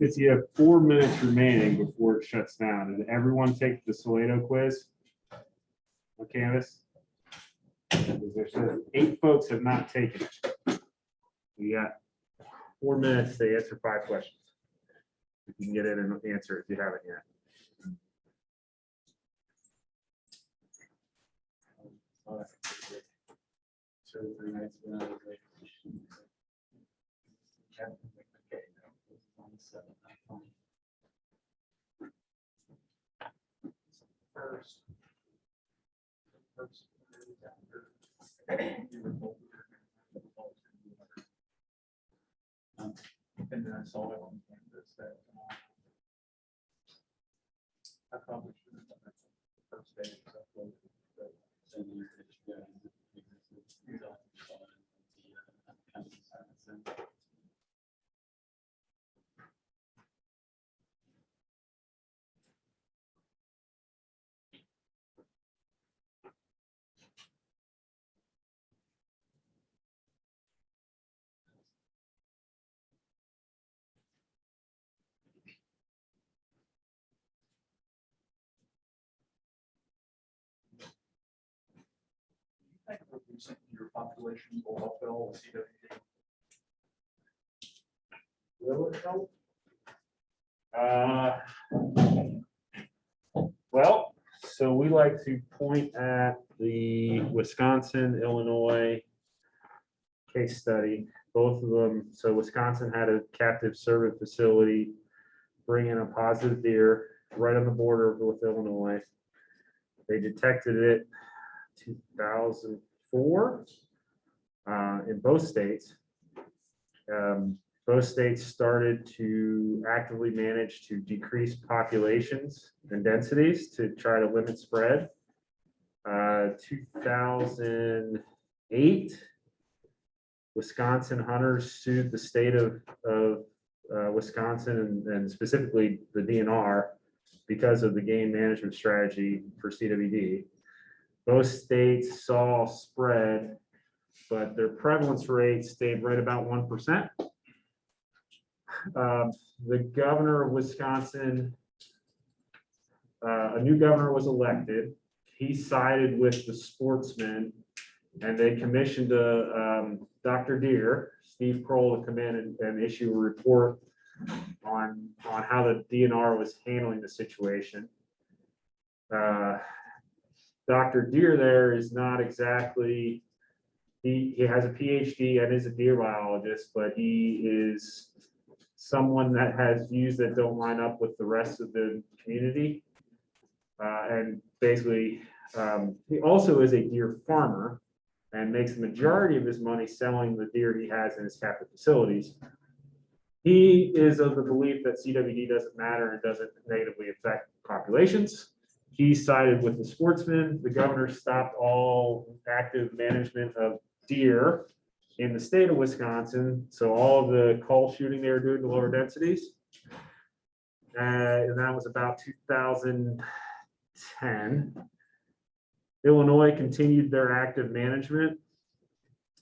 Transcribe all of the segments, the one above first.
If you have 4 minutes remaining before it shuts down, did everyone take the Salado quiz on Canvas? There's 8 folks have not taken it. You got 4 minutes to answer 5 questions. You can get in and answer it if you haven't yet. And then I saw it on Canvas that I probably should have done that the first day. So I uploaded it, but then you just go and I think recently your population will help at all with CWD. Will it help? Well, so we like to point at the Wisconsin, Illinois case study, both of them. So Wisconsin had a captive cervid facility bring in a positive deer right on the border with Illinois. They detected it 2004 in both states. Both states started to actively manage to decrease populations and densities to try to limit spread. 2008, Wisconsin hunters sued the state of Wisconsin and specifically the DNR because of the game management strategy for CWD. Both states saw spread, but their prevalence rate stayed right about 1%. The governor of Wisconsin, a new governor was elected. He sided with the sportsmen, and they commissioned Dr. Deer, Steve Kroll, to come in and issue a report on how the DNR was handling the situation. Dr. Deer there is not exactly, he has a PhD and is a deer biologist, but he is someone that has views that don't line up with the rest of the community. And basically, he also is a deer farmer and makes the majority of his money selling the deer he has in his captive facilities. He is of the belief that CWD doesn't matter and doesn't negatively affect populations. He sided with the sportsmen. The governor stopped all active management of deer in the state of Wisconsin. So all of the call shooting they were doing to lower densities. And that was about 2010. Illinois continued their active management.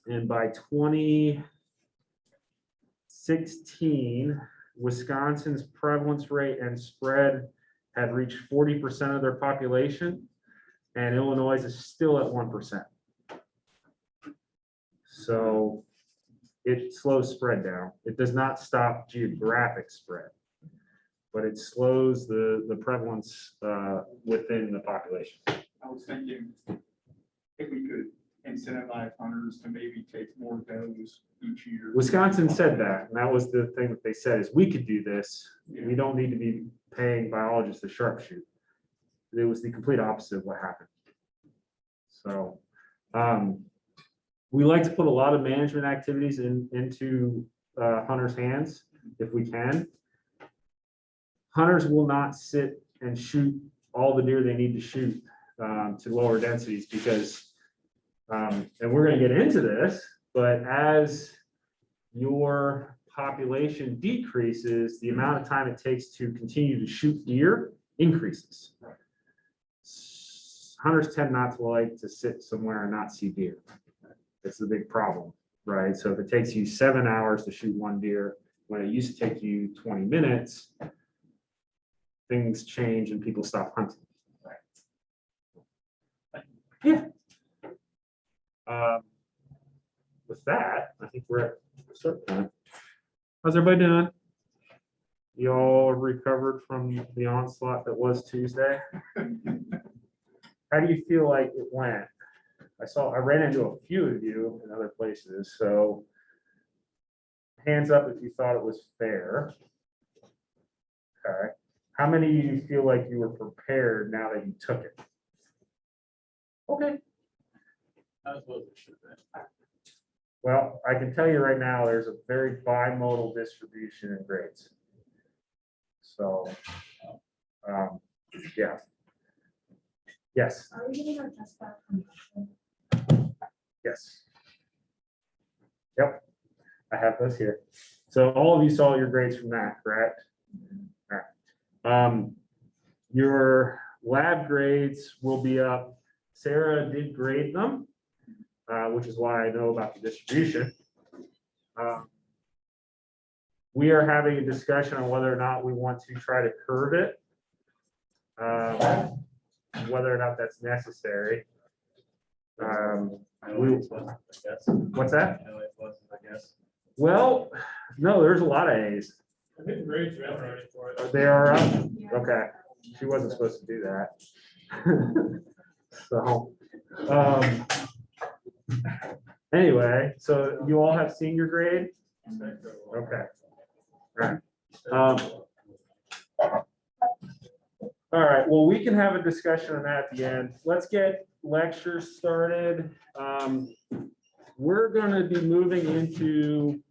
And by 2016, Wisconsin's prevalence rate and spread had reached 40% of their population, and Illinois is still at 1%. So it slows spread down. It does not stop geographic spread, but it slows the prevalence within the population. I was thinking if we could incentivize hunters to maybe take more does each year. Wisconsin said that, and that was the thing that they said is we could do this. We don't need to be paying biologists to sharpshoot. It was the complete opposite of what happened. So we like to put a lot of management activities into hunters' hands if we can. Hunters will not sit and shoot all the deer they need to shoot to lower densities because, and we're going to get into this, but as your population decreases, the amount of time it takes to continue to shoot deer increases. Hunters tend not to like to sit somewhere and not see deer. It's the big problem, right? So if it takes you 7 hours to shoot one deer, when it used to take you 20 minutes, things change and people stop hunting. Yeah. With that, I think we're at start time. How's everybody doing? You all recovered from the onslaught that was Tuesday? How do you feel like it went? I ran into a few of you in other places, so hands up if you thought it was fair. Okay. How many of you feel like you were prepared now that you took it? Okay. Well, I can tell you right now, there's a very bimodal distribution in grades. So, yeah. Yes. Are we getting our test back from? Yes. Yep. I have those here. So all of you saw your grades from that, correct? All right. Your lab grades will be up. Sarah did grade them, which is why I know about the distribution. We are having a discussion on whether or not we want to try to curve it, whether or not that's necessary. What's that? Well, no, there's a lot of A's. I think the grades are already for it. They are up. Yeah. Okay, she wasn't supposed to do that. So, anyway, so you all have senior grade? Okay. All right. All right, well, we can have a discussion on that at the end. Let's get lectures started. We're gonna be moving into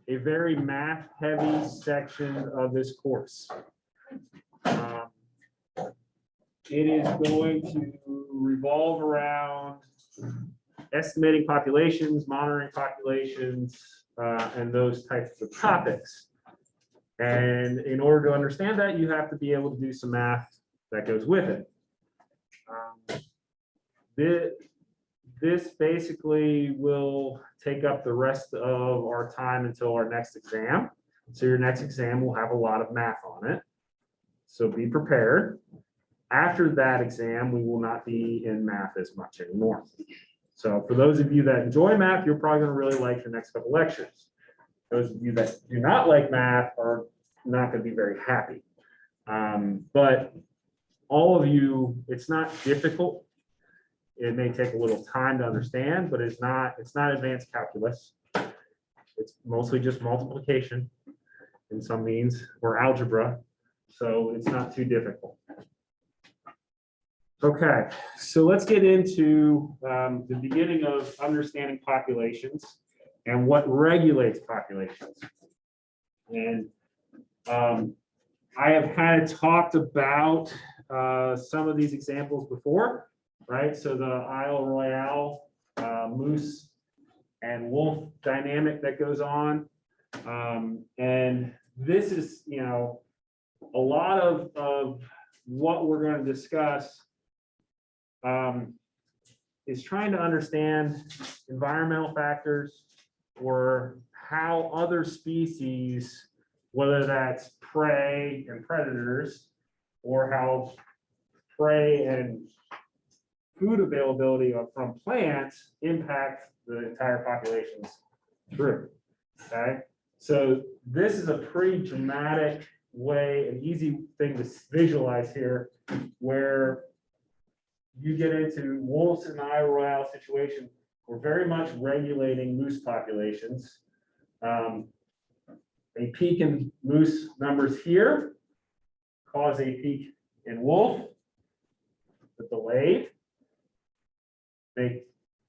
a very math-heavy section of this course. It is going to revolve around estimating populations, monitoring populations, and those types of topics. And in order to understand that, you have to be able to do some math that goes with it. This basically will take up the rest of our time until our next exam. So your next exam will have a lot of math on it. So be prepared. After that exam, we will not be in math as much anymore. So for those of you that enjoy math, you're probably going to really like the next couple lectures. Those of you that do not like math are not going to be very happy. But all of you, it's not difficult. It may take a little time to understand, but it's not advanced calculus. It's mostly just multiplication in some means, or algebra. So it's not too difficult. Okay, so let's get into the beginning of understanding populations and what regulates populations. And I have kind of talked about some of these examples before, right? So the Isle Royale, moose and wolf dynamic that goes on. And this is, you know, a lot of what we're going to discuss is trying to understand environmental factors or how other species, whether that's prey and predators, or how prey and food availability from plants impact the entire population's group. Okay, so this is a pretty dramatic way, an easy thing to visualize here, where you get into wolves in the Isle Royale situation. We're very much regulating moose populations. A peak in moose numbers here cause a peak in wolf, the delayed. The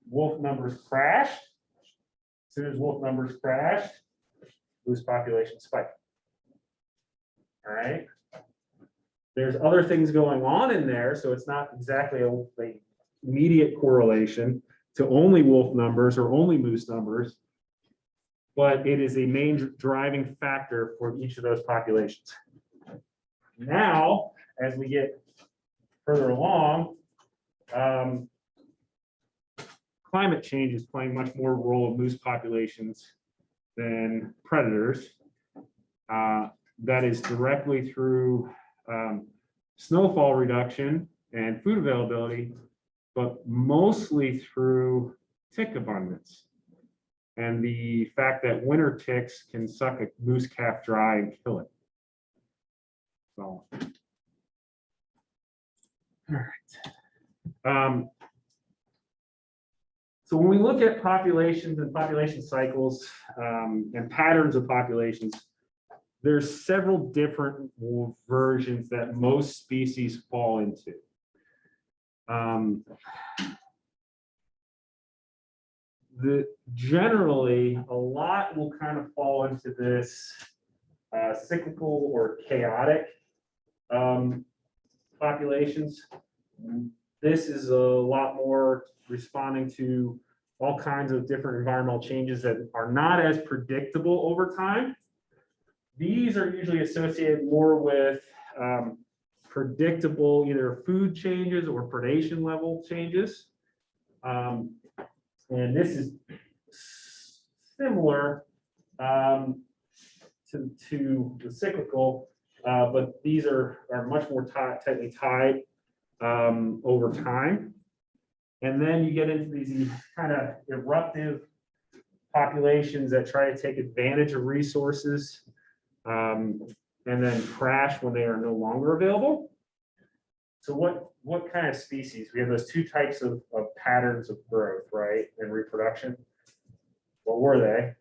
wolf numbers crashed. As soon as wolf numbers crashed, moose population spiked. All right. There's other things going on in there, so it's not exactly a immediate correlation to only wolf numbers or only moose numbers. but it is a main driving factor for each of those populations. Now, as we get further along, climate change is playing much more role of moose populations than predators. That is directly through snowfall reduction and food availability, but mostly through tick abundance. And the fact that winter ticks can suck a moose calf dry and kill it. So, all right. So when we look at populations and population cycles and patterns of populations, there's several different versions that most species fall into. Generally, a lot will kind of fall into this cyclical or chaotic populations. This is a lot more responding to all kinds of different environmental changes that are not as predictable over time. These are usually associated more with predictable either food changes or predation level changes. And this is similar to the cyclical, but these are much more tightly tied over time. And then you get into these kind of eruptive populations that try to take advantage of resources and then crash when they are no longer available. So what kind of species? We have those two types of patterns of growth, right, and reproduction. What were they?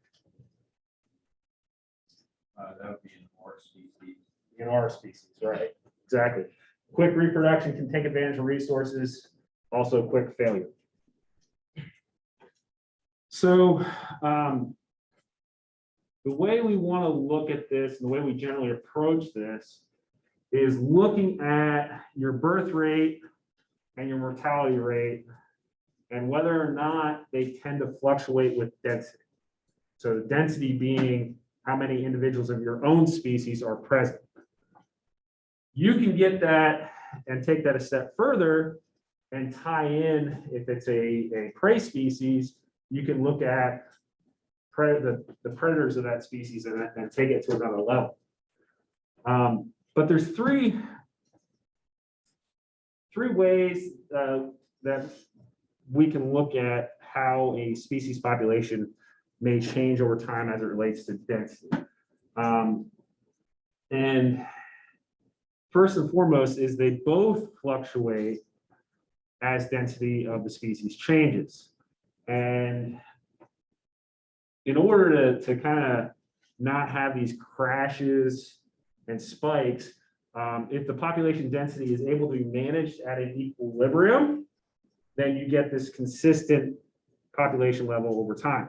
That would be an R species. In our species, right? Exactly. Quick reproduction can take advantage of resources, also quick failure. So the way we want to look at this, and the way we generally approach this, is looking at your birth rate and your mortality rate, and whether or not they tend to fluctuate with density. So the density being how many individuals of your own species are present. You can get that and take that a step further and tie in, if it's a prey species, you can look at the predators of that species and take it to another level. But there's three ways that we can look at how a species population may change over time as it relates to density. And first and foremost is they both fluctuate as density of the species changes. And in order to kind of not have these crashes and spikes, if the population density is able to be managed at an equilibrium, then you get this consistent population level over time.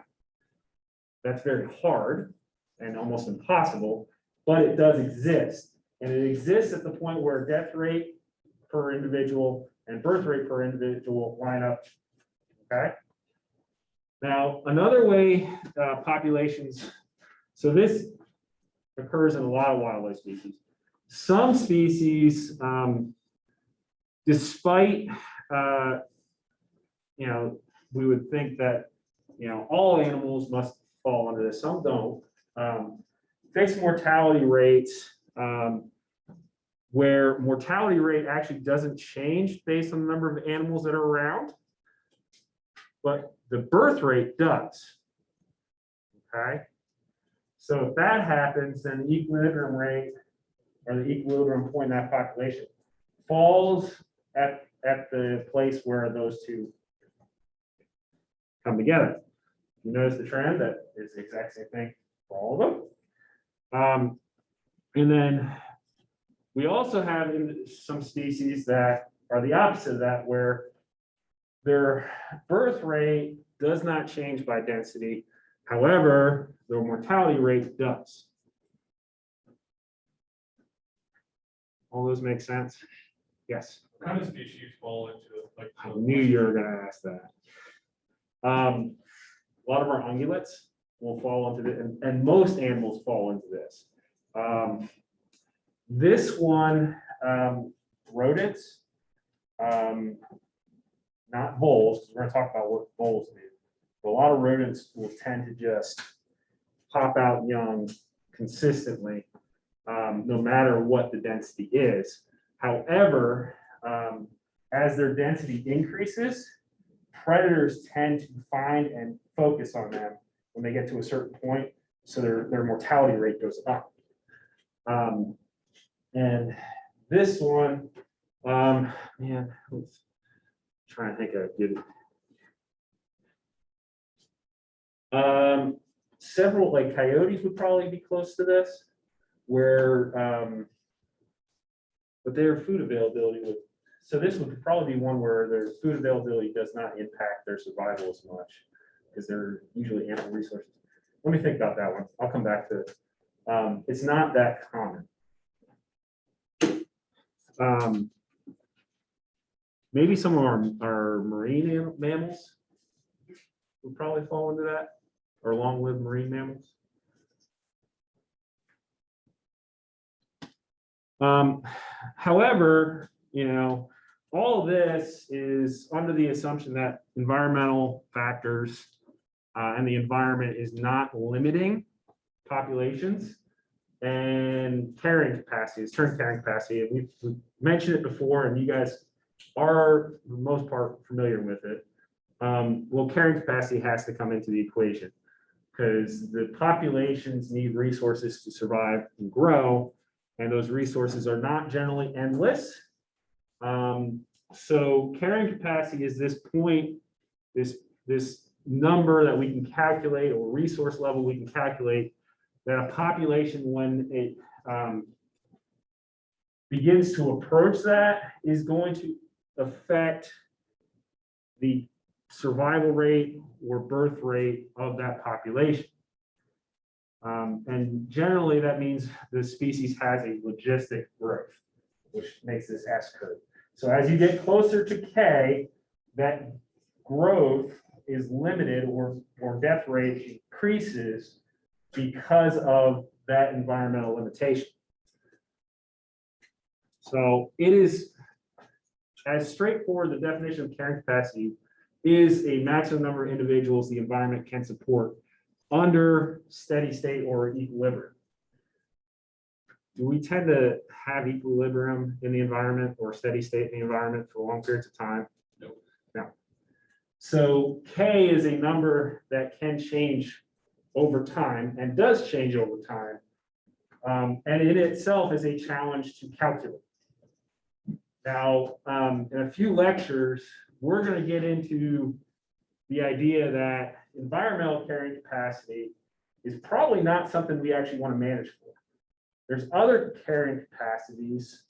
That's very hard and almost impossible, but it does exist. And it exists at the point where death rate per individual and birth rate per individual line up. Okay. Now, another way populations, so this occurs in a lot of wildlife species. Some species, despite, we would think that, all animals must fall under this, some don't. Fixed mortality rates, where mortality rate actually doesn't change based on the number of animals that are around, but the birth rate does. Okay. So if that happens, then the equilibrium rate or the equilibrium point in that population falls at the place where those two come together. You notice the trend that is the exact same thing for all of them. And then we also have some species that are the opposite of that, where their birth rate does not change by density. However, their mortality rate does. All those make sense? Yes. What kind of species fall into it? Like, I knew you were going to ask that. A lot of our ungulates, will fall into and most animals fall into this. This one, rodents, not voles, 'cause we're gonna talk about what voles do. But a lot of rodents will tend to just pop out young consistently, no matter what the density is. However, as their density increases, predators tend to find and focus on them when they get to a certain point, so their mortality rate goes up. And this one, man, let's try and think of a good. Several like coyotes would probably be close to this, where, but their food availability would, so this would probably be one where their food availability does not impact their survival as much, because they're usually ample resources. Let me think about that one. I'll come back to it. It's not that common. Maybe some of our marine mammals would probably fall into that, or long-lived marine mammals. However, all of this is under the assumption that environmental factors and the environment is not limiting populations and carrying capacity, it's term carrying capacity. And we've mentioned it before, and you guys are, for the most part, familiar with it. Well, carrying capacity has to come into the equation because the populations need resources to survive and grow, and those resources are not generally endless. So carrying capacity is this point, this number that we can calculate, or resource level we can calculate, that a population, when it begins to approach that, is going to affect the survival rate or birth rate of that population. And generally that means the species has a logistic growth, which makes this S curve. So as you get closer to K, that growth is limited, or death rate increases because of that environmental limitation. So it is as straightforward. The definition of carrying capacity is a maximum number of individuals the environment can support under steady state or equilibrium. Do we tend to have equilibrium in the environment or steady state in the environment for long periods of time? No. No. So K is a number that can change over time and does change over time. And in itself is a challenge to calculate. Now, in a few lectures, we're going to get into the idea that environmental carrying capacity is probably not something we actually want to manage for. There's other carrying capacities,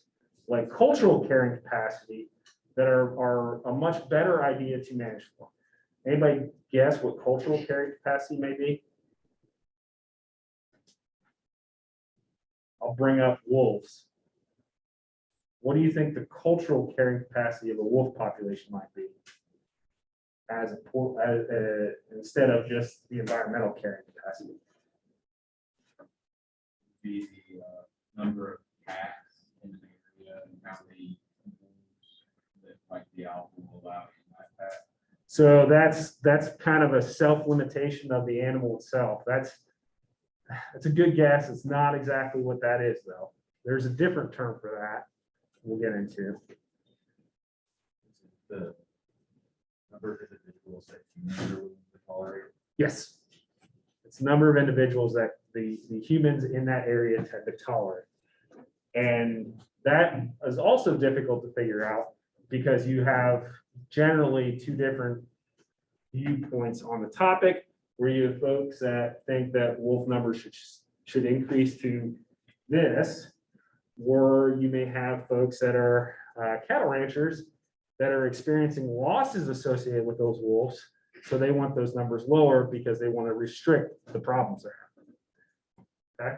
like cultural carrying capacity, that are a much better idea to manage for. Anybody guess what cultural carrying capacity may be? I'll bring up wolves. What do you think the cultural carrying capacity of a wolf population might be, as instead of just the environmental carrying capacity? Be the number of packs in the area and how many wolves that might be out will allow in that pack. So that's kind of a self-limitation of the animal itself. That's a good guess. It's not exactly what that is, though. There's a different term for that we'll get into. The number of individuals that humans are willing to tolerate. Yes. It's the number of individuals that the humans in that area tend to tolerate. And that is also difficult to figure out because you have generally two different viewpoints on the topic, where you have folks that think that wolf numbers should increase to this, or you may have folks that are cattle ranchers that are experiencing losses associated with those wolves. So they want those numbers lower because they want to restrict the problems they're having. Okay.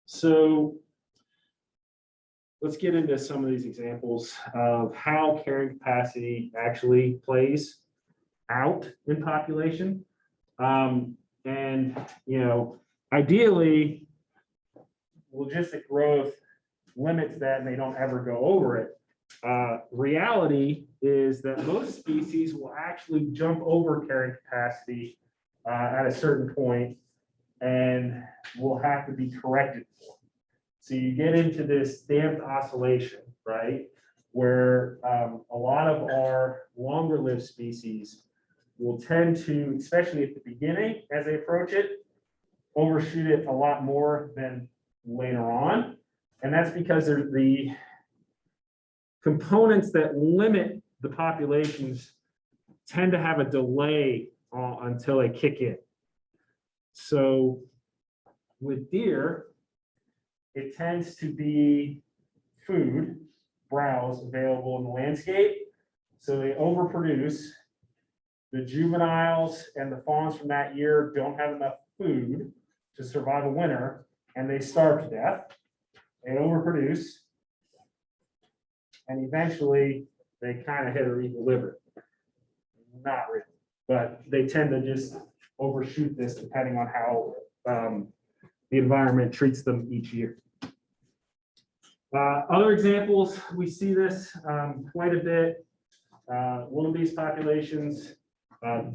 So let's get into some of these examples of how carrying capacity actually plays out in population. And, you know, ideally, logistic growth limits that and they don't ever go over it. Reality is that most species will actually jump over carrying capacity at a certain point and will have to be corrected for. So you get into this damped oscillation, right? Where a lot of our longer lived species will tend to, especially at the beginning, as they approach it, overshoot it a lot more than later on. And that's because they're the components that limit the populations tend to have a delay until they kick in. So with deer, it tends to be food, browse available in the landscape. So they overproduce. The juveniles and the fawns from that year don't have enough food to survive a winter, and they starve to death. They overproduce. And eventually they kind of hit an equilibrium. Not really, but they tend to just overshoot this depending on how the environment treats them each year. Other examples, we see this quite a bit. Wildebeest populations,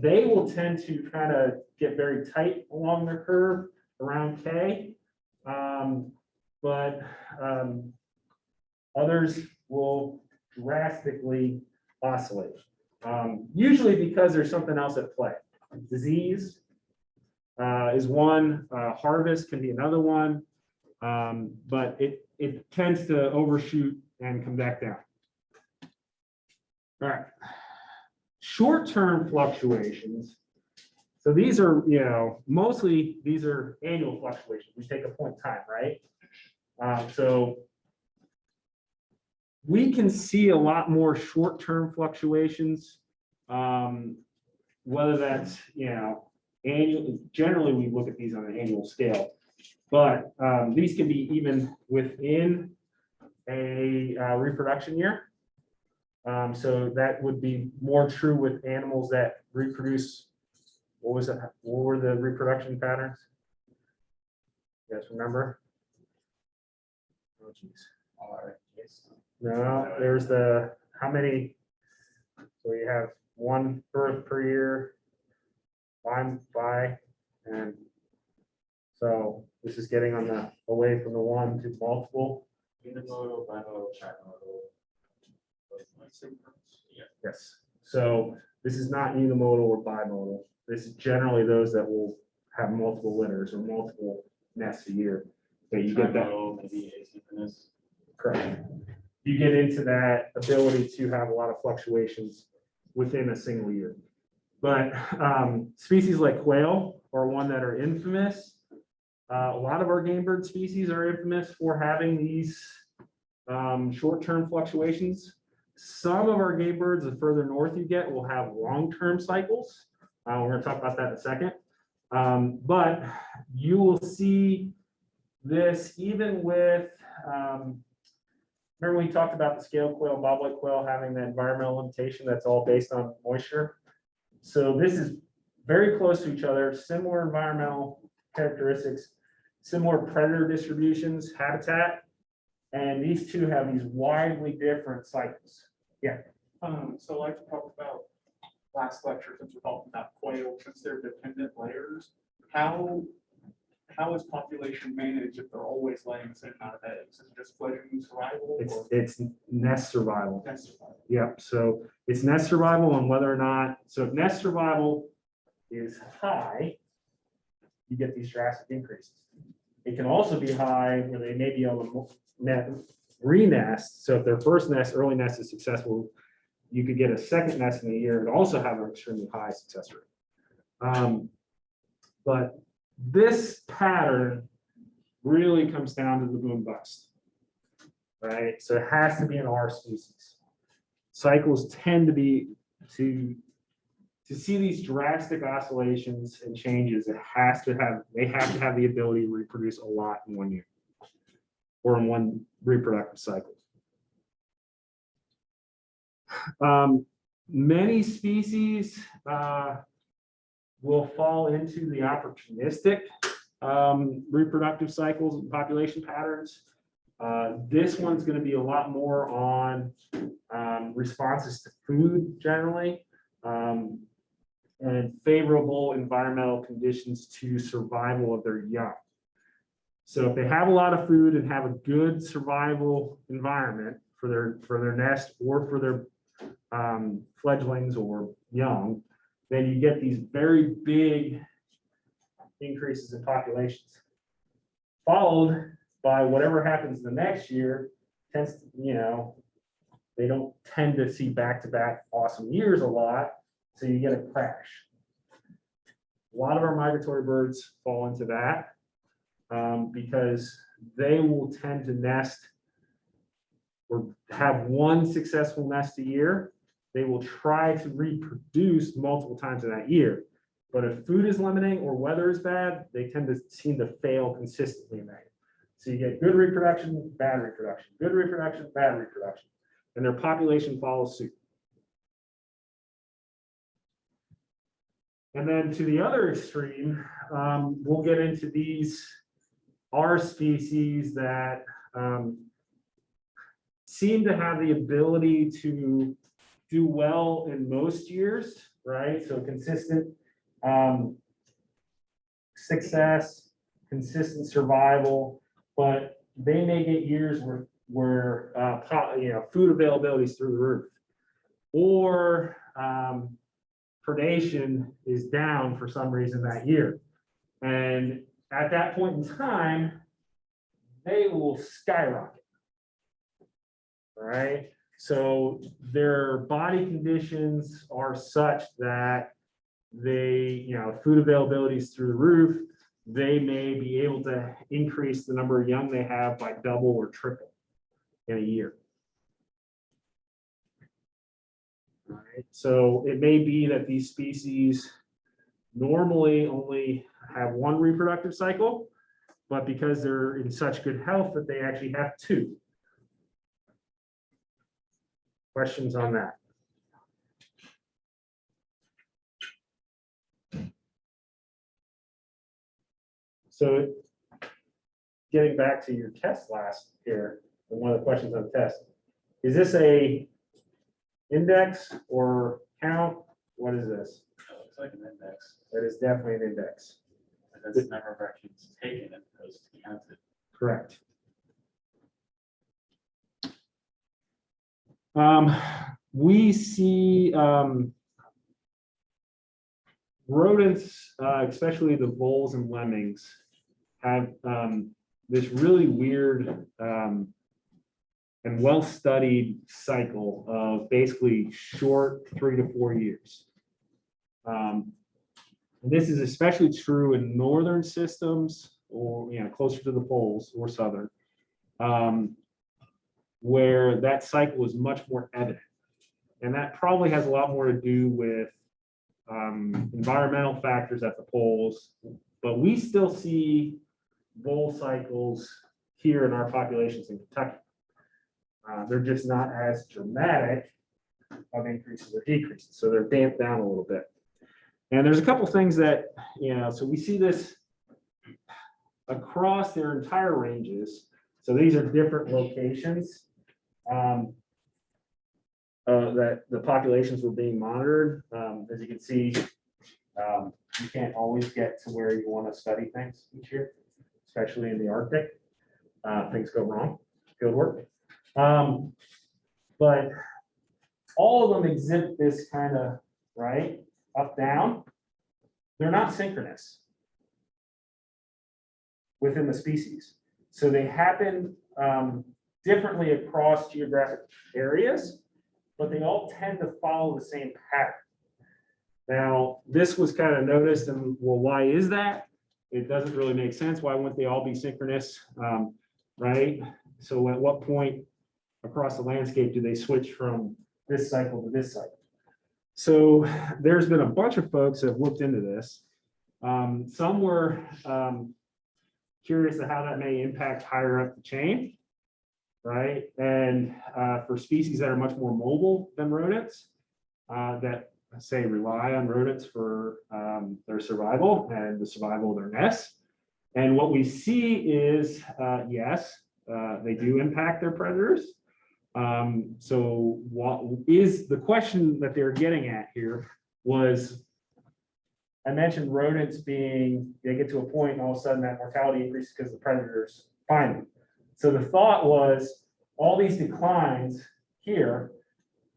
they will tend to kind of get very tight along their curve around K, but others will drastically oscillate. Usually because there's something else at play. Disease is one, harvest can be another one, but it tends to overshoot and come back down. All right. Short-term fluctuations. So these are, you know, mostly these are annual fluctuations. We take a point in time, right? So we can see a lot more short-term fluctuations, whether that's, you know, annual. Generally, we look at these on an annual scale, but these can be even within a reproduction year. So that would be more true with animals that reproduce. What was it? What were the reproduction patterns? You guys remember? Oh, geez. No, there's the, how many? So you have one birth per year, by, and so this is getting on the, away from the one to multiple. Unimodal, bimodal, trimodal. Yes, so this is not unimodal or bimodal. This is generally those that will have multiple litters or multiple nests a year. But you get that. Trimodal, maybe asynchronous. Correct. You get into that ability to have a lot of fluctuations within a single year. But species like quail are one that are infamous. A lot of our game bird species are infamous for having these short-term fluctuations. Some of our game birds, the further north you get, will have long-term cycles. We're going to talk about that in a second. But you will see this even with, remember we talked about the scale quail, bobwhite quail having the environmental limitation that's all based on moisture. So this is very close to each other, similar environmental characteristics, similar predator distributions, habitat, and these two have these widely different cycles. Yeah. So like we talked about last lecture, since we're talking about quail, since they're dependent layers, how is population managed if they're always laying the same amount of eggs? Is it just fledgling survival? Or It's nest survival. nest survival? Yep. So it's nest survival and whether or not, so if nest survival is high, you get these drastic increases. It can also be high where they may be able to re-nest. So if their first nest, early nest is successful, you could get a second nest in a year and also have an extremely high success rate. But this pattern really comes down to the boom bust, right? So it has to be an R species. Cycles tend to be to see these drastic oscillations and changes. They have to have the ability to reproduce a lot in 1 year or in one reproductive cycle. Many species will fall into the opportunistic reproductive cycles and population patterns. This one's going to be a lot more on responses to food generally, and favorable environmental conditions to survival of their young. So if they have a lot of food and have a good survival environment for their nest or for their fledglings or young, then you get these very big increases in populations, followed by whatever happens the next year. Tends to, they don't tend to see back-to-back awesome years a lot, so you get a crash. A lot of our migratory birds fall into that because they will tend to nest or have one successful nest a year. They will try to reproduce multiple times in that year. But if food is limiting or weather is bad, they tend to seem to fail consistently in that. So you get good reproduction, bad reproduction, good reproduction, bad reproduction, and their population follows suit. And then to the other extreme, we'll get into these R species that seem to have the ability to do well in most years, right? So consistent success, consistent survival, but they may get years where food availability is through the roof, or predation is down for some reason that year. And at that point in time, they will skyrocket. All right. So their body conditions are such that they, food availability is through the roof. They may be able to increase the number of young they have by double or triple in a year. All right. So it may be that these species normally only have one reproductive cycle, but because they're in such good health that they actually have two. Questions on that? So getting back to your test last here, and one of the questions on the test, is this a index or count? What is this? Looks like an index. That is definitely an index. And that's the number of records taken as opposed to counted. Correct. We see rodents, especially the voles and lemmings, have this really weird and well-studied cycle of basically short 3 to 4 years. This is especially true in northern systems, or closer to the poles or southern, where that cycle is much more evident. And that probably has a lot more to do with environmental factors at the poles, but we still see vole cycles here in our populations in Kentucky. They're just not as dramatic of increases or decreases, so they're damped down a little bit. And there's a couple things that, so we see this across their entire ranges. So these are different locations that the populations were being monitored. As you can see, you can't always get to where you want to study things each year, especially in the Arctic. Things go wrong, field work. But all of them exhibit this kind of, right, up, down. They're not synchronous within the species. So they happen differently across geographic areas, but they all tend to follow the same pattern. Now, this was kind of noticed, and well, why is that? It doesn't really make sense. Why wouldn't they all be synchronous, right? So at what point across the landscape do they switch from this cycle to this cycle? So there's been a bunch of folks that have looked into this. Some were curious to how that may impact higher up the chain, right? And for species that are much more mobile than rodents, that say rely on rodents for their survival and the survival of their nests. And what we see is, yes, they do impact their predators. So what is the question that they're getting at here was, I mentioned rodents being, they get to a point and all of a sudden that mortality increases because the predators find them. So the thought was all these declines here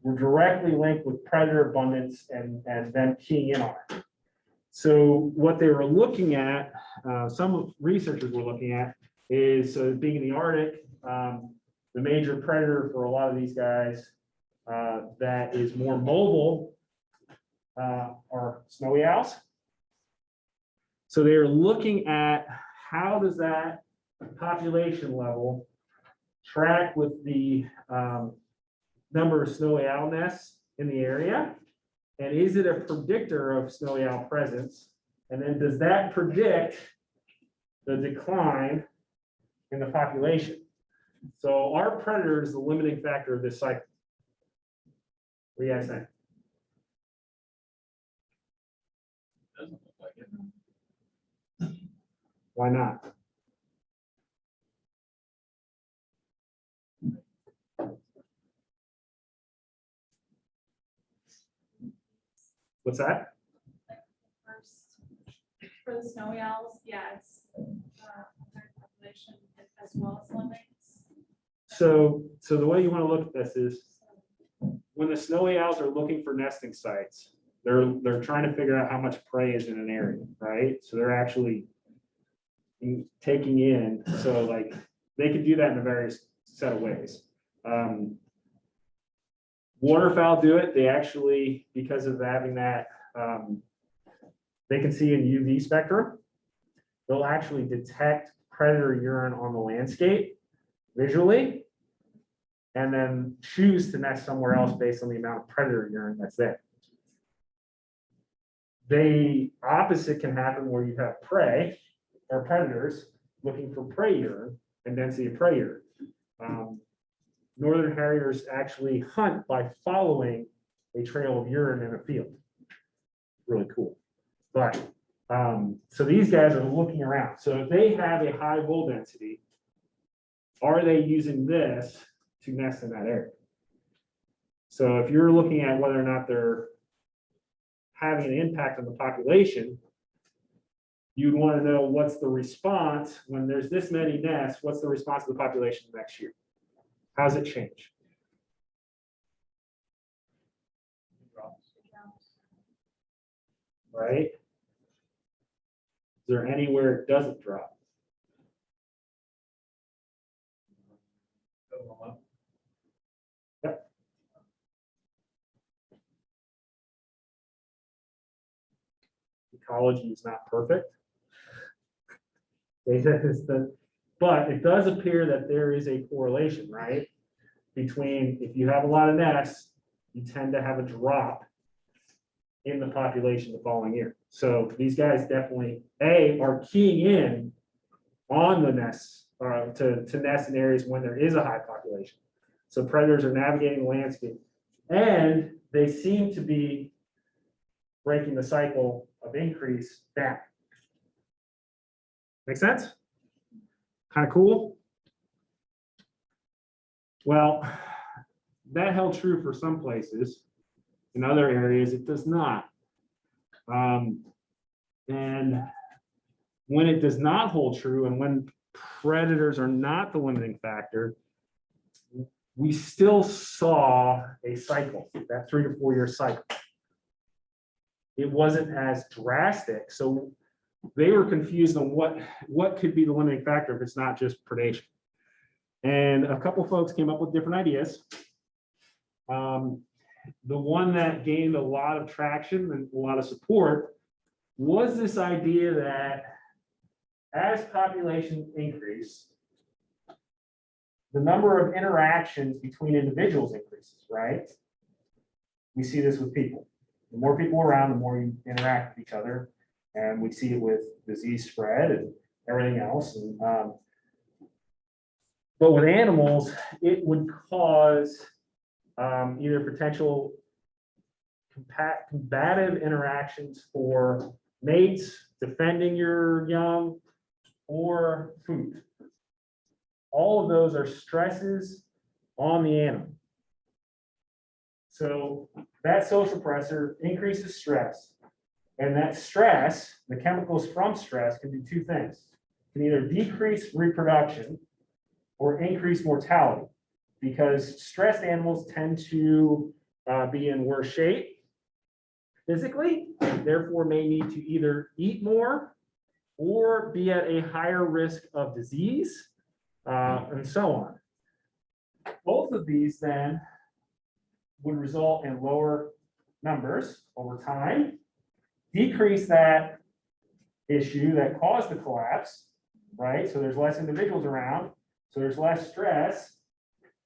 were directly linked with predator abundance and them keying in on it. So what they were looking at, some researchers were looking at is being in the Arctic, the major predator for a lot of these guys that is more mobile are snowy owls. So they're looking at how does that population level track with the number of snowy owl nests in the area? And is it a predictor of snowy owl presence? And then does that predict the decline in the population? So our predator is the limiting factor of this cycle. What do you guys think? Doesn't look like it. Why not? What's that? First, for the snowy owls, yeah, it's their population as well as lemmings. So the way you want to look at this is when the snowy owls are looking for nesting sites, they're trying to figure out how much prey is in an area, right? So they're actually taking in, so like they could do that in a various set of ways. Waterfowl do it. They actually, because of having that, they can see in UV spectrum. They'll actually detect predator urine on the landscape visually, and then choose to nest somewhere else based on the amount of predator urine that's there. The opposite can happen where you have prey or predators looking for prey urine and density of prey urine. Northern harriers actually hunt by following a trail of urine in a field. Really cool. But so these guys are looking around. So if they have a high bull density, are they using this to nest in that area? So if you're looking at whether or not they're having an impact on the population, you'd want to know what's the response when there's this many nests, what's the response of the population next year? How's it change? Right? Is there anywhere it doesn't drop? Yep. Ecology is not perfect. But it does appear that there is a correlation, right? Between if you have a lot of nests, you tend to have a drop in the population the following year. So these guys definitely, are keying in on the nests to nest in areas when there is a high population. So predators are navigating the landscape, and they seem to be breaking the cycle of increase down. Make sense? Kind of cool. Well, that held true for some places. In other areas, it does not. And when it does not hold true, and when predators are not the limiting factor, we still saw a cycle, that 3 to 4 year cycle. It wasn't as drastic. So they were confused on what could be the limiting factor if it's not just predation. And a couple folks came up with different ideas. The one that gained a lot of traction and a lot of support was this idea that as population increase, the number of interactions between individuals increases, right? We see this with people. The more people around, the more you interact with each other. And we see it with disease spread and everything else. And, but with animals, it would cause either potential combative interactions for mates, defending your young, or food. All of those are stresses on the animal. So that social pressure increases stress. And that stress, the chemicals from stress, can do two things. Can either decrease reproduction or increase mortality, because stressed animals tend to be in worse shape physically, therefore may need to either eat more or be at a higher risk of disease, and so on. Both of these then would result in lower numbers over time, decrease that issue that caused the collapse, right? So there's less individuals around, so there's less stress,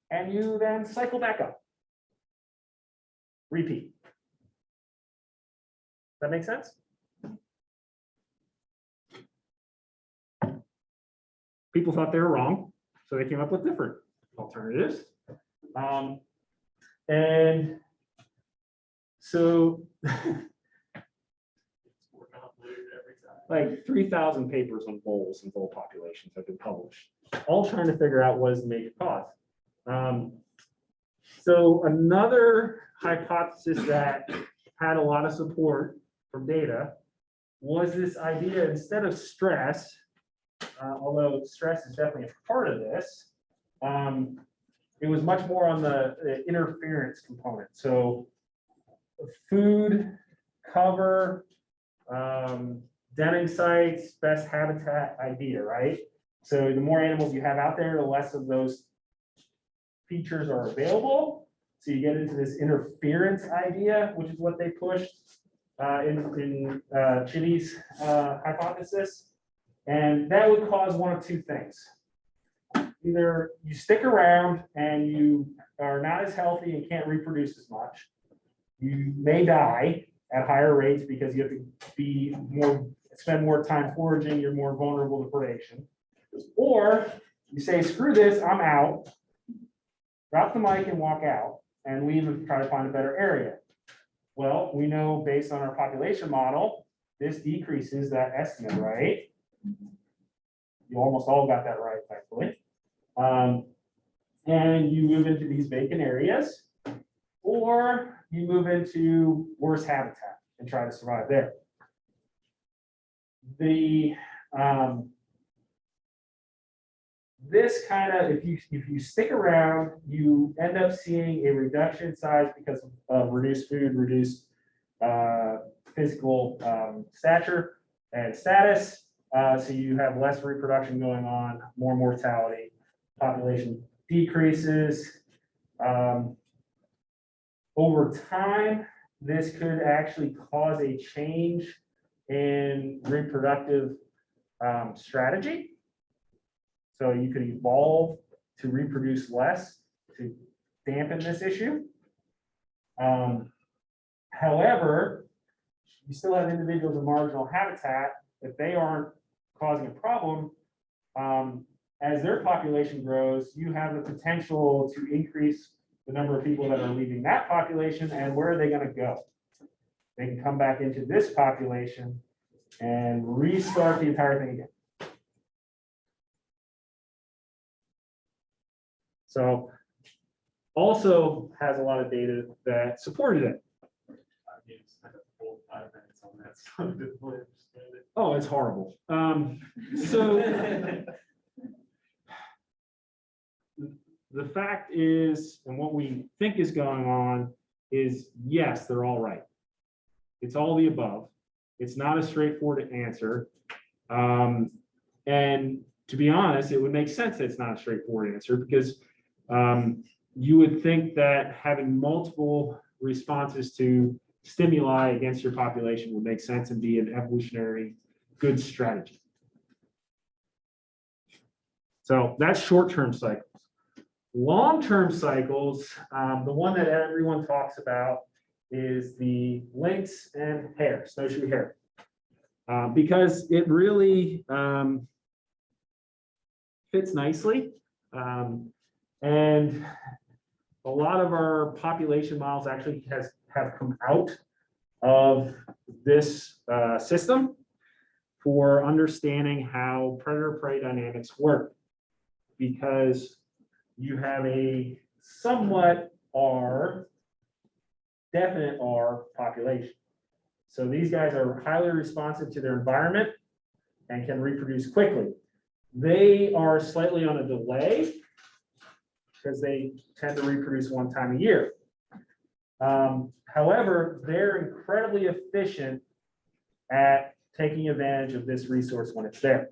and you then cycle back up. Repeat. That make sense? People thought they were wrong, so they came up with different alternatives. And so like 3,000 papers on voles and vole populations have been published, all trying to figure out what is the major cause. So another hypothesis that had a lot of support from data was this idea, instead of stress, although stress is definitely a part of this, it was much more on the interference component. So food, cover, denning sites, best habitat idea, right? So the more animals you have out there, the less of those features are available. So you get into this interference idea, which is what they pushed in Chitty's hypothesis. And that would cause one of two things. Either you stick around and you are not as healthy and can't reproduce as much. You may die at higher rates because you have to spend more time foraging, you're more vulnerable to predation. Or you say, screw this, I'm out, drop the mic and walk out and leave and try to find a better area. Well, we know based on our population model, this decreases that estimate, right? You almost all got that right, thankfully. And you move into these vacant areas, or you move into worse habitat and try to survive there. This kind of, if you stick around, you end up seeing a reduction in size because of reduced food, reduced physical stature and status. So you have less reproduction going on, more mortality, population decreases. Over time, this could actually cause a change in reproductive strategy. So you could evolve to reproduce less to dampen this issue. However, you still have individuals in marginal habitat. If they aren't causing a problem, as their population grows, you have the potential to increase the number of people that are leaving that population, and where are they going to go? They can come back into this population and restart the entire thing again. So also has a lot of data that supported it. Oh, it's horrible. So the fact is, and what we think is going on is, yes, they're all right. It's all the above. It's not a straightforward answer. And to be honest, it would make sense that it's not a straightforward answer, because you would think that having multiple responses to stimuli against your population would make sense and be an evolutionary good strategy. So that's short-term cycles. Long-term cycles, the one that everyone talks about is the lynx and hare, snowshoe hare, because it really fits nicely. And a lot of our population models actually have come out of this system for understanding how predator-prey dynamics work. Because you have a somewhat definite R population. So these guys are highly responsive to their environment and can reproduce quickly. They are slightly on a delay because they tend to reproduce one time a year. However, they're incredibly efficient at taking advantage of this resource when it's there.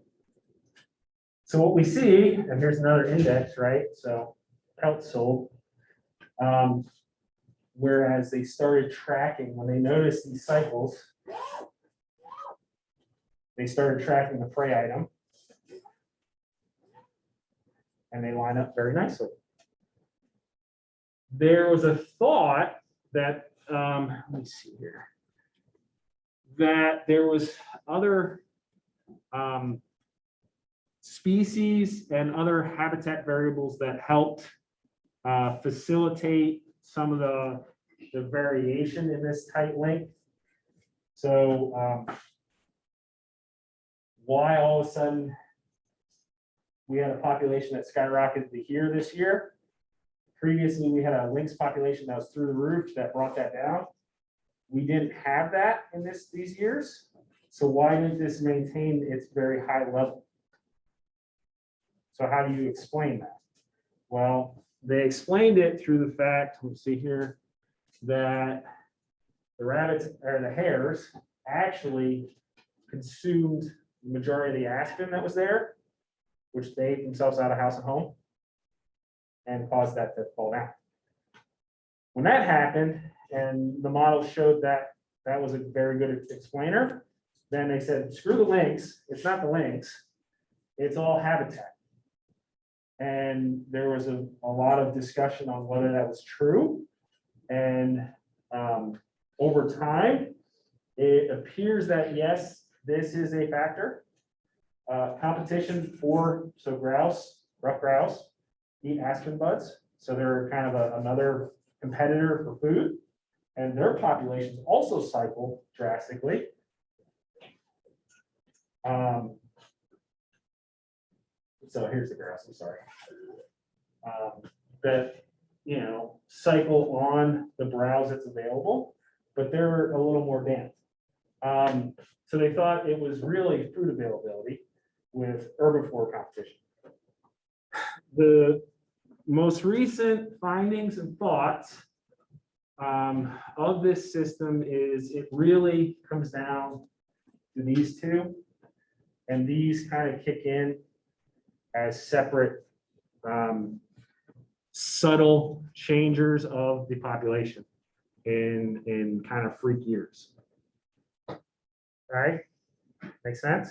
So what we see, and here's another index, right? So pelts sold. Whereas they started tracking, when they noticed these cycles, they started tracking the prey item. And they line up very nicely. There was a thought that, let me see here, that there was other species and other habitat variables that helped facilitate some of the variation in this tight length. So why all of a sudden we had a population that skyrocketed to here this year? Previously, we had a lynx population that was through the roof that brought that down. We didn't have that in these years. So why didn't this maintain its very high level? So how do you explain that? Well, they explained it through the fact, let's see here, that the rabbits or the hares actually consumed the majority of the aspen that was there, which they ate themselves out of house and home and caused that to fall down. When that happened and the model showed that that was a very good explainer, then they said, screw the lynx, it's not the lynx, it's all habitat. And there was a lot of discussion on whether that was true. And over time, it appears that yes, this is a factor. Competition for, so grouse, rough grouse, eat aspen buds. So they're kind of another competitor for food. And their populations also cycle drastically. So here's the grouse, I'm sorry. That, you know, cycle on the browse that's available, but they're a little more damp. So they thought it was really food availability with herbivore competition. The most recent findings and thoughts of this system is it really comes down to these two, and these kind of kick in as separate subtle changers of the population in kind of freak years. All right, makes sense?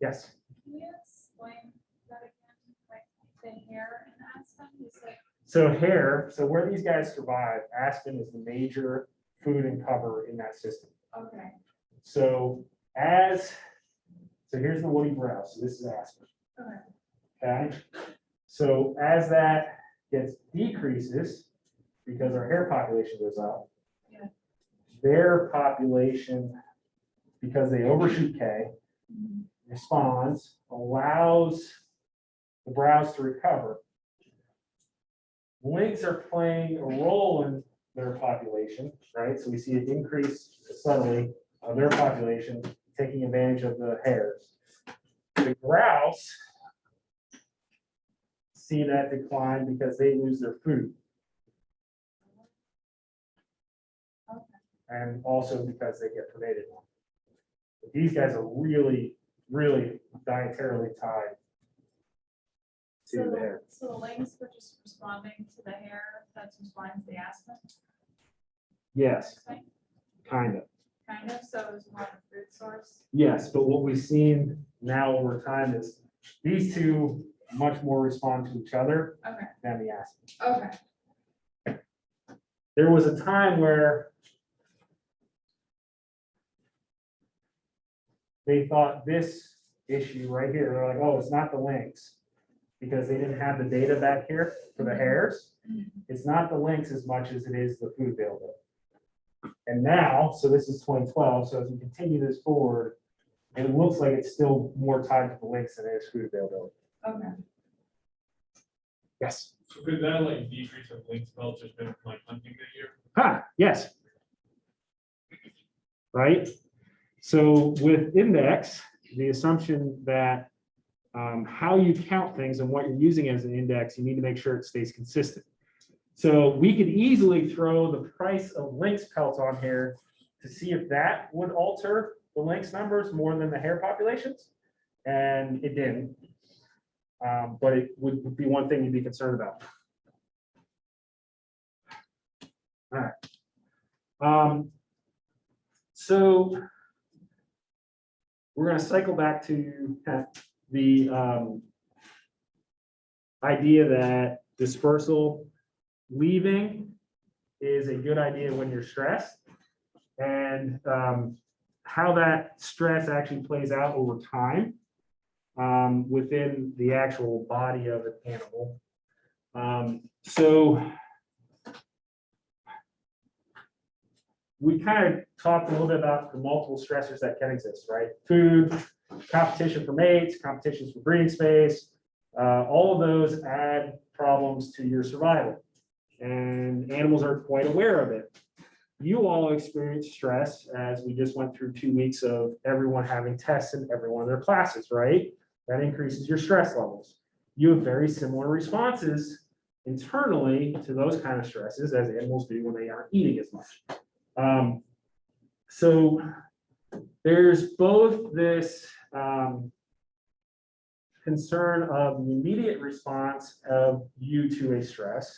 Yes. Can you explain that again, like the hair and aspen? You said, So hair, so where these guys survive, aspen is the major food and cover in that system. okay, So so here's the woody browse, so this is aspen, okay, okay? So as that decreases, because our hair population goes up, Yeah. their population, because they overshoot K, responds, allows the browse to recover. Lynx are playing a role in their population, right? So we see an increase subtly of their population, taking advantage of the hares. The grouse see that decline because they lose their food. okay. And also because they get predated on. But these guys are really, really dietarily tied to the hair. So the lynx were just responding to the hair that's responding to the aspen? Yes, kind of. Kind of, so it was more of a food source? Yes, but what we've seen now over time is these two much more respond to each other Okay, than the aspen. okay, There was a time where they thought this issue right here, they're like, oh, it's not the lynx, because they didn't have the data back here for the hares. It's not the lynx as much as it is the food availability. And now, so this is 2012, so as we continue this forward, it looks like it's still more tied to the links than it is food availability. Okay. Yes. So could that like decrease of lynx pelt just been like hunting that year? Yes. Right? So with index, the assumption that how you count things and what you're using as an index, you need to make sure it stays consistent. So we could easily throw the price of lynx pelts on here to see if that would alter the lynx numbers more than the hare populations. And it didn't. But it would be one thing you'd be concerned about. All right. So we're going to cycle back to the idea that dispersal leaving is a good idea when you're stressed, and how that stress actually plays out over time within the actual body of an animal. So we kind of talked a little bit about the multiple stressors that can exist, right? Food, competition for mates, competitions for breeding space, all of those add problems to your survival. And animals are quite aware of it. You all experience stress as we just went through 2 weeks of everyone having tests in every one of their classes, right? That increases your stress levels. You have very similar responses internally to those kind of stresses as animals do when they aren't eating as much. So there's both this concern of the immediate response of you to a stress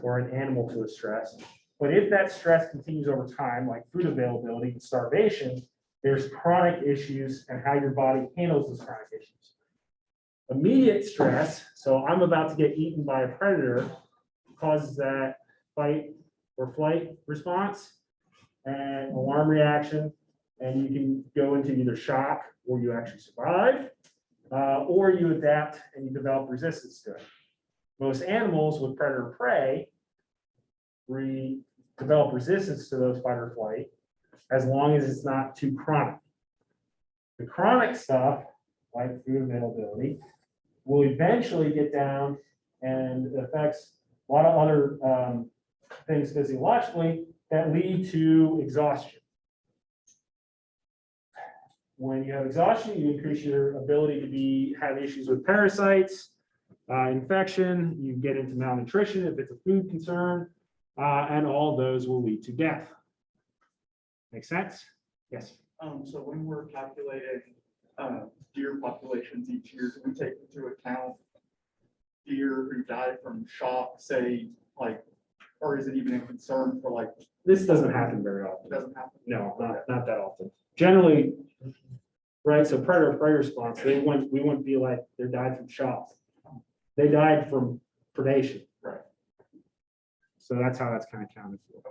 or an animal to a stress. But if that stress continues over time, like food availability and starvation, there's chronic issues and how your body handles those chronic issues. Immediate stress, so I'm about to get eaten by a predator, causes that fight or flight response and alarm reaction, and you can go into either shock or you actually survive, or you adapt and you develop resistance to it. Most animals with predator prey develop resistance to those fight or flight as long as it's not too chronic. The chronic stuff, like food availability, will eventually get down and affects a lot of other things physiologically that lead to exhaustion. When you have exhaustion, you increase your ability to have issues with parasites, infection, you get into malnutrition if it's a food concern, and all those will lead to death. Make sense? Yes. So when we're calculating deer populations each year, do we take into account deer who died from shock, say, like, or is it even a concern for like, This doesn't happen very it often. doesn't happen? No, not that often. Generally, right, so predator prey response, we wouldn't be like, they died from shock. They died from predation. Right. So that's how that's kind of counted for.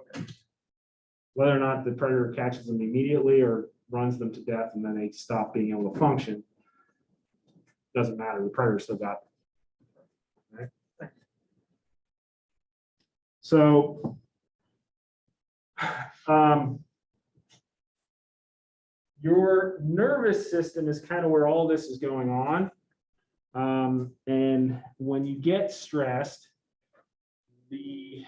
Whether or not the predator catches them immediately or runs them to death and then they stop being able to function, doesn't matter. The predator still got them. Right? So, your nervous system is kind of where all this is going on. And when you get stressed, the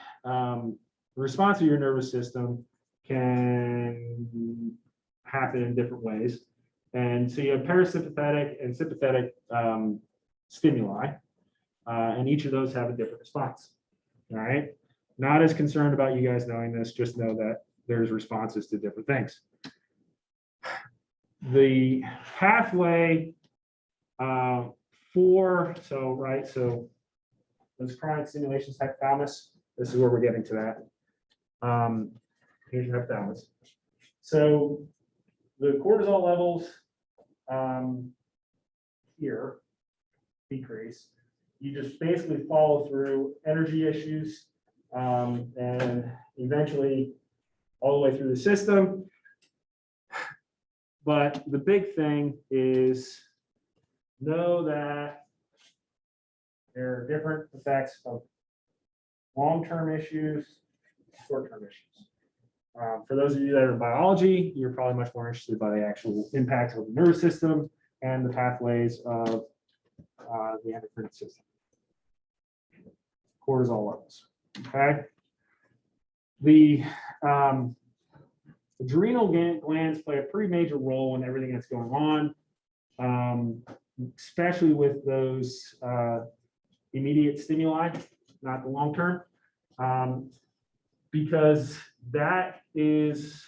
response of your nervous system can happen in different ways. And so you have parasympathetic and sympathetic stimuli, and each of those have a different response. All right. Not as concerned about you guys knowing this, just know that there's responses to different things. The pathway so those chronic stimulations, hypothalamus, this is where we're getting to that. Here's your hypothalamus. So the cortisol levels here decrease. You just basically follow through energy issues and eventually all the way through the system. But the big thing is know that there are different effects of long-term issues, short-term issues. For those of you that are in biology, you're probably much more interested by the actual impact of the nervous system and the pathways of the endocrine system. Cortisol levels, okay? The adrenal glands play a pretty major role in everything that's going on, especially with those immediate stimuli, not the long term, because that is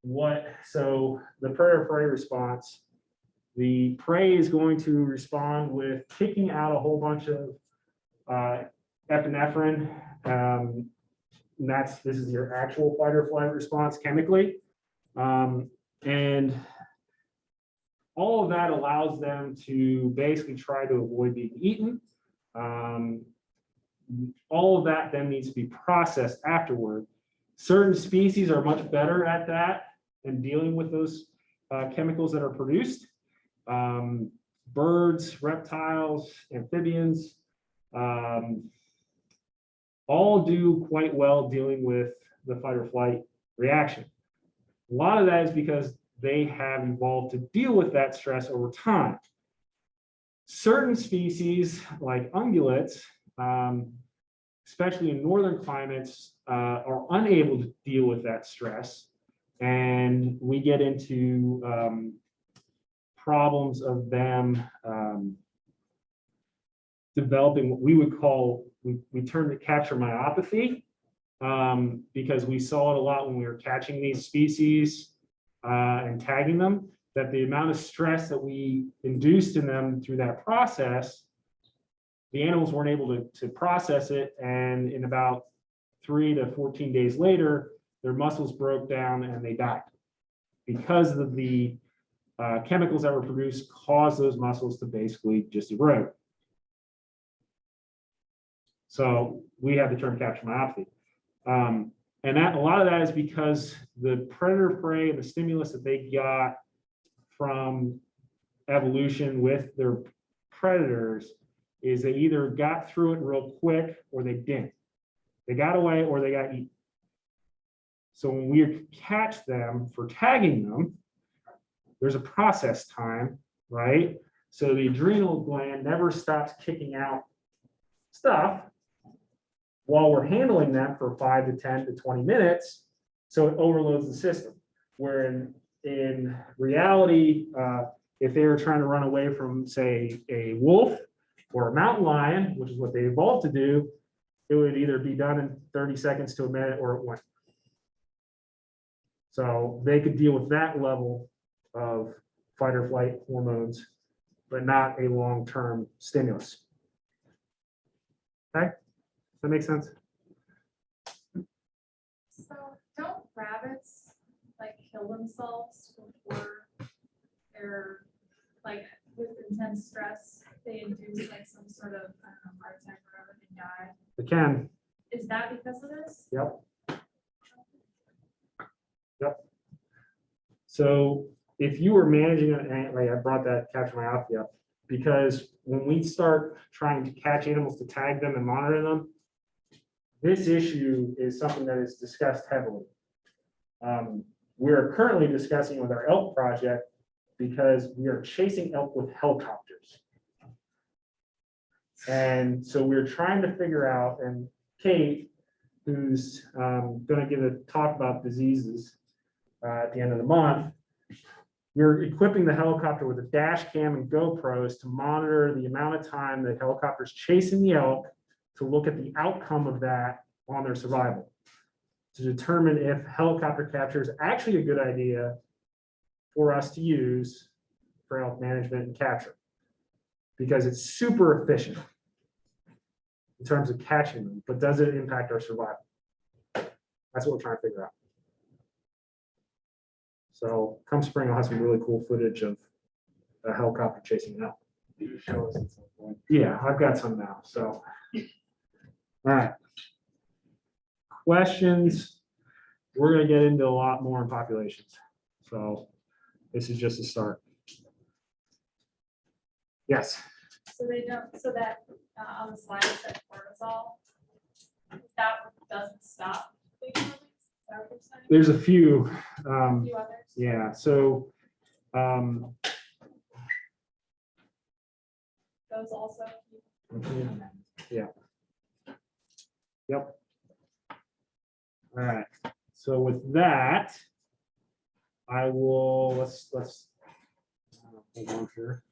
what, so the predator-prey response, the prey is going to respond with kicking out a whole bunch of epinephrine. And this is your actual fight or flight response chemically. And all of that allows them to basically try to avoid being eaten. All of that then needs to be processed afterward. Certain species are much better at that and dealing with those chemicals that are produced. Birds, reptiles, amphibians, all do quite well dealing with the fight or flight reaction. A lot of that is because they have evolved to deal with that stress over time. Certain species like ungulates, especially in northern climates, are unable to deal with that stress. And we get into problems of them developing what we would call, we termed it capture myopathy, because we saw it a lot when we were catching these species and tagging them, that the amount of stress that we induced in them through that process, the animals weren't able to process it, and in about 3 to 14 days later, their muscles broke down and they died because of the chemicals that were produced caused those muscles to basically just erode. So we have the term capture myopathy. And that a lot of that is because the predator prey and the stimulus that they got from evolution with their predators is they either got through it real quick or they didn't. They got away or they got eaten. So when we catch them for tagging them, there's a process time, right? So the adrenal gland never stops kicking out stuff while we're handling them for 5 to 10 to 20 minutes. So it overloads the system. Where in reality, if they were trying to run away from, say, a wolf or a mountain lion, which is what they evolved to do, it would either be done in 30 seconds to a minute or it wouldn't. So they could deal with that level of fight or flight hormones, but not a long-term stimulus. Okay, does that make sense? So don't rabbits like kill themselves before they're like with intense stress? They induce like some sort of, I don't know, heart attack or whatever, they die. It can. Is that because of this? Yep. Yep. So if you were managing an, like I brought that capture myopathy up, because when we start trying to catch animals to tag them and monitor them, this issue is something that is discussed heavily. We are currently discussing with our elk project because we are chasing elk with helicopters. And so we're trying to figure out, and Kate, who's going to give a talk about diseases at the end of the month, we're equipping the helicopter with a dash cam and GoPros to monitor the amount of time the helicopter's chasing the elk to look at the outcome of that on their survival, to determine if helicopter capture is actually a good idea for us to use for elk management and capture, because it's super efficient in terms of catching them, but does it impact our survival? That's what we're trying to figure out. So come spring, I'll have some really cool footage of a helicopter chasing an elk. You show us at some point. Yeah, I've got some now, so. All right. Questions? We're gonna get into a lot more in populations. So this is just a start. Yes, So they don't, so that on the slide it said cortisol, that doesn't stop. that what you're saying? There's a few, A few others? yeah, so, Those also? Mhm. Okay. Yep. All right, so with that, I will, let's, hold on here.